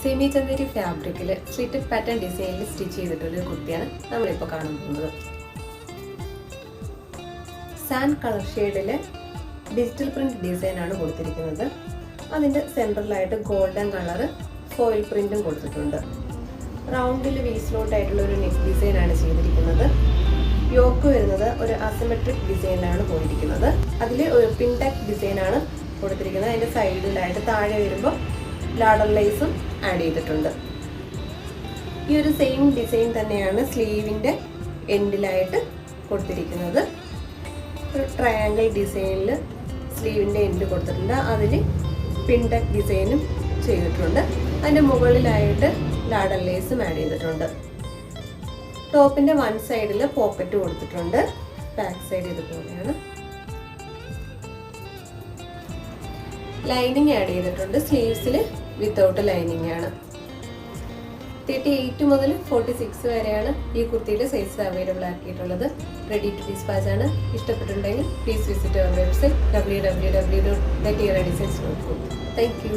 Semi Chanderi ഫാബ്രിക്കിൽ slitted pattern ഡിസൈനിൽ stitch ചെയ്തിട്ടൊരു കുർത്തിയാണ് നമ്മളിപ്പോൾ കാണാൻ പോകുന്നത്. സാൻഡ് കളർ ഷെയ്ഡിൽ ഡിജിറ്റൽ പ്രിന്റ് ഡിസൈനാണ് കൊടുത്തിരിക്കുന്നത്. അതിൻ്റെ സെൻട്രലായിട്ട് ഗോൾഡൻ കളർ ഫോയിൽ പ്രിന്റും കൊടുത്തിട്ടുണ്ട്. റൗണ്ടിൽ വീസ്ലോട്ട് ആയിട്ടുള്ള ഒരു നെക്ക് ഡിസൈനാണ് ചെയ്തിരിക്കുന്നത്. യോക്ക് വരുന്നത് ഒരു അസിമെട്രിക് ഡിസൈനിലാണ് പോയിരിക്കുന്നത്. അതിൽ ഒരു പിൻടെക് ഡിസൈനാണ് കൊടുത്തിരിക്കുന്നത്. അതിൻ്റെ സൈഡിലായിട്ട് താഴെ വരുമ്പോൾ ലാഡർ ലേസും ആഡ് ചെയ്തിട്ടുണ്ട്. ഈ ഒരു സെയിം ഡിസൈൻ തന്നെയാണ് സ്ലീവിൻ്റെ എൻഡിലായിട്ട് കൊടുത്തിരിക്കുന്നത്. ഒരു ട്രയാങ്കിൾ ഡിസൈനിൽ സ്ലീവിൻ്റെ എൻഡ് കൊടുത്തിട്ടുണ്ട്. അതിൽ പിൻടെക് ഡിസൈനും ചെയ്തിട്ടുണ്ട്. അതിൻ്റെ മുകളിലായിട്ട് ലാഡർ ലേസും ആഡ് ചെയ്തിട്ടുണ്ട്. ടോപ്പിൻ്റെ വൺ സൈഡിൽ പോക്കറ്റ് കൊടുത്തിട്ടുണ്ട്. ബാക്ക് സൈഡ് ഇതുപോലെയാണ്. ലൈനിങ് ആഡ് ചെയ്തിട്ടുണ്ട്. സ്ലീവ്സിൽ വിത്തൗട്ട് ലൈനിങ് ആണ്. 38 മുതൽ 46 വരെയാണ് ഈ കുർത്തിയുടെ സൈസ് അവൈലബിൾ ആക്കിയിട്ടുള്ളത്. റെഡി ടു ഡിസ്പാച്ച് ആണ്. ഇഷ്ടപ്പെട്ടിട്ടുണ്ടെങ്കിൽ please visit our website www.neteradesigns.com. Thank U.